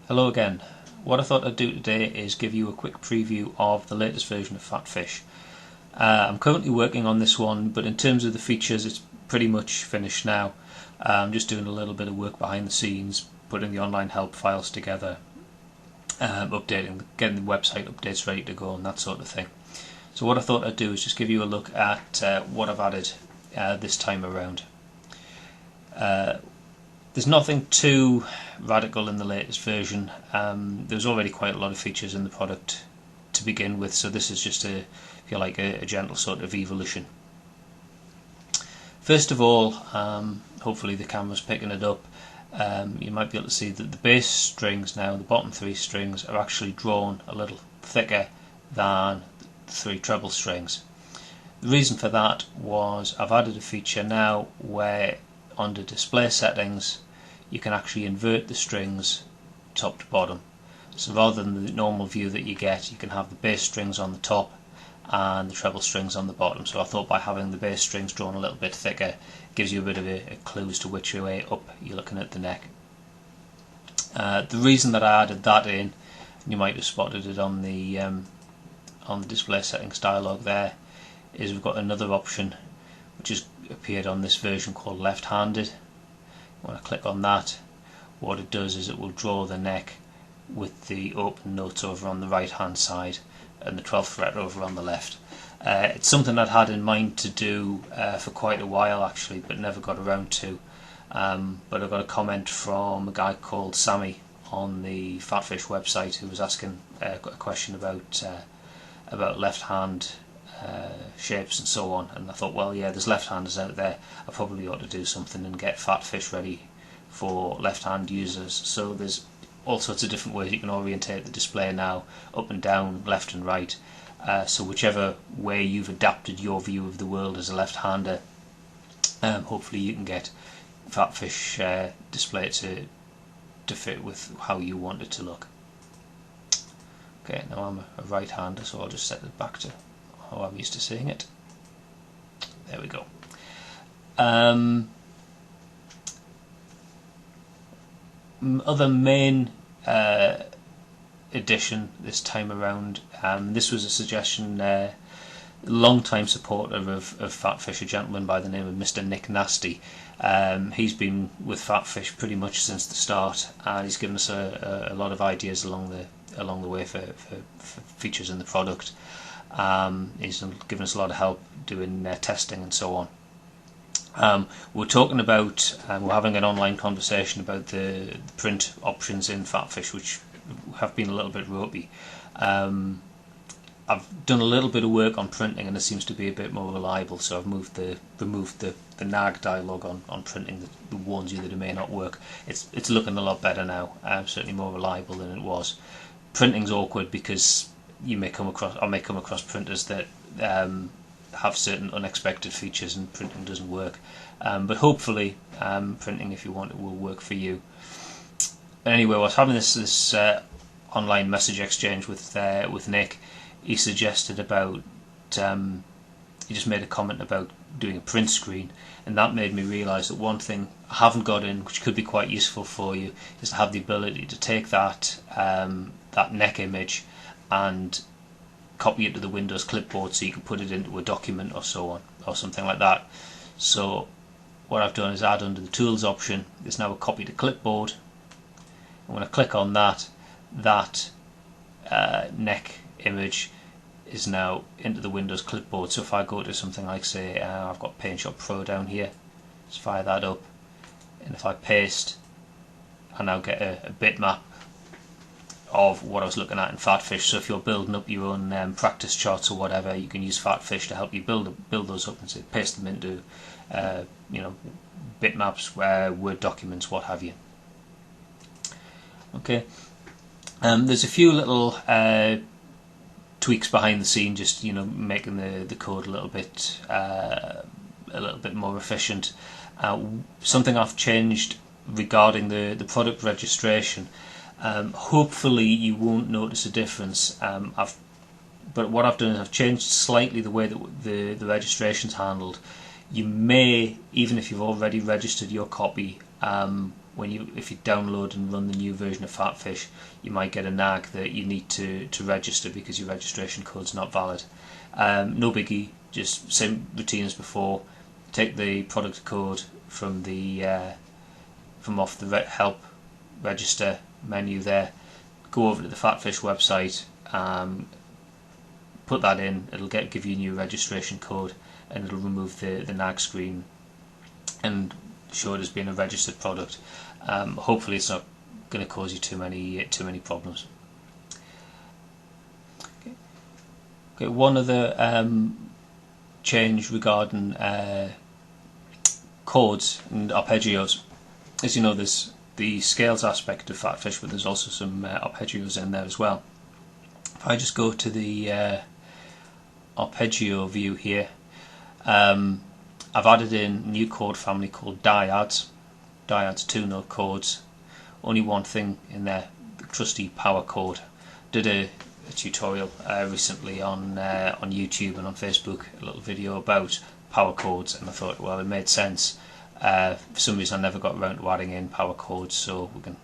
Hello again. What I thought I'd do today is give you a quick preview of the latest version of PhatPhish. I'm currently working on this one, but in terms of the features it's pretty much finished now. I'm just doing a little bit of work behind the scenes, putting the online help files together, updating, getting the website updates ready to go and that sort of thing. So what I thought I'd do is just give you a look at what I've added this time around. There's nothing too radical in the latest version. There's already quite a lot of features in the product to begin with, so this is just if you like, a gentle sort of evolution. First of all, hopefully the camera's picking it up. You might be able to see that the bass strings now, the bottom three strings, are actually drawn a little thicker than the three treble strings. The reason for that was I've added a feature now where under display settings you can actually invert the strings top to bottom. So rather than the normal view that you get, you can have the bass strings on the top and the treble strings on the bottom. So I thought by having the bass strings drawn a little bit thicker, it gives you a bit of a clue as to which way up you're looking at the neck. The reason that I added that in, you might have spotted it on the display settings dialog there, is we've got another option which has appeared on this version called left-handed. When I click on that, what it does is it will draw the neck with the open notes over on the right hand side and the 12th fret over on the left. It's something I'd had in mind to do for quite a while actually, but never got around to. But I got a comment from a guy called Sammy on the PhatPhish website who was asking a question about left hand shapes and so on, and I thought, well, yeah, there's left-handers out there, I probably ought to do something and get PhatPhish ready for left-hand users. So there's all sorts of different ways you can orientate the display now, up and down, left and right, so whichever way you've adapted your view of the world as a left-hander, hopefully you can get PhatPhish display to fit with how you want it to look. Okay, now I'm a right-hander, so I'll just set it back to how I'm used to seeing it. There we go. Other main addition this time around, this was a suggestion, long-time supporter of PhatPhish, a gentleman by the name of Mr. Nick Nasty. He's been with PhatPhish pretty much since the start, and he's given us a lot of ideas along the way for features in the product. He's given us a lot of help doing testing and so on. We're talking about, we're having an online conversation about the print options in PhatPhish, which have been a little bit ropey. I've done a little bit of work on printing and it seems to be a bit more reliable, so I've removed the nag dialogue on printing that warns you that it may not work. It's looking a lot better now, certainly more reliable than it was. Printing's awkward because I may come across printers that have certain unexpected features and printing doesn't work, but hopefully printing, if you want it, will work for you. Anyway, I was having this online message exchange with Nick. He suggested about he just made a comment about doing a print screen, and that made me realise that one thing I haven't got in, which could be quite useful for you, is to have the ability to take that neck image and copy it to the Windows clipboard so you can put it into a document or so on, or something like that. So what I've done is add under the tools option, there's now a copy to clipboard, and when I click on that neck image is now into the Windows clipboard. So if I go to something like, say, I've got PaintShop Pro down here, let's fire that up, and if I paste, I now get a bitmap of what I was looking at in PhatPhish. So if you're building up your own practice charts or whatever, you can use PhatPhish to help you build those up and say, paste them into bitmaps, Word documents, what have you. Okay, there's a few little tweaks behind the scene, just making the code a little bit more efficient. Something I've changed regarding the product registration. Hopefully you won't notice a difference, but what I've done is I've changed slightly the way that the registration's handled. You may, even if you've already registered your copy, if you download and run the new version of PhatPhish, you might get a nag that you need to register because your registration code's not valid. No biggie, just same routine as before. Take the product code from off the help register menu there, go over to the PhatPhish website, put that in, it'll give you a new registration code, and it'll remove the nag screen and show it as being a registered product. Hopefully it's not going to cause you too many problems. Okay, one other change regarding chords and arpeggios. As you know, there's the scales aspect of PhatPhish, but there's also some arpeggios in there as well. If I just go to the arpeggio view here, I've added in a new chord family called dyads 2-note chords. Only one thing in there, the trusty power chord. Did a tutorial recently on YouTube and on Facebook, a little video about power chords, and I thought, well, it made sense. For some reason I never got around to adding in power chords, so we can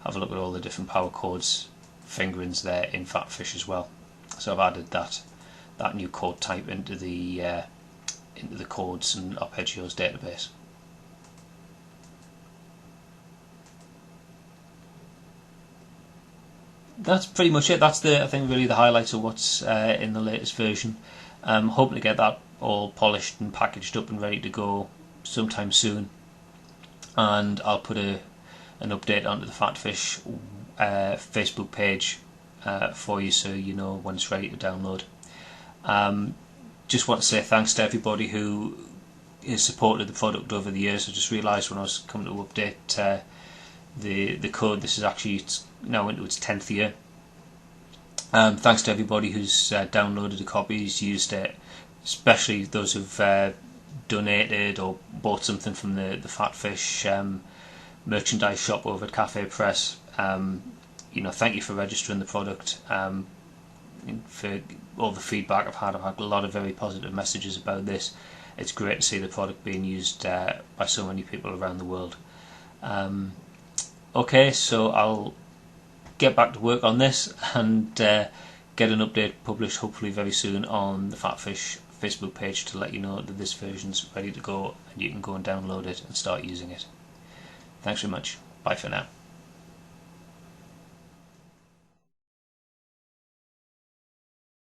have a look at all the different power chords fingerings there in PhatPhish as well. So I've added that new chord type into the chords and arpeggios database. That's pretty much it. That's I think really the highlights of what's in the latest version. Hoping to get that all polished and packaged up and ready to go sometime soon, and I'll put an update onto the PhatPhish Facebook page for you, so you know when it's ready to download. Just want to say thanks to everybody who has supported the product over the years. I just realised when I was coming to update the code, this is actually now into its 10th year. Thanks to everybody who's downloaded the copies, used it, especially those who've donated or bought something from the PhatPhish merchandise shop over at Cafe Press. Thank you for registering the product. For all the feedback I've had a lot of very positive messages about this. It's great to see the product being used by so many people around the world. Okay, so I'll get back to work on this and get an update published hopefully very soon on the PhatPhish Facebook page to let you know that this version's ready to go and you can go and download it and start using it. Thanks very much. Bye for now.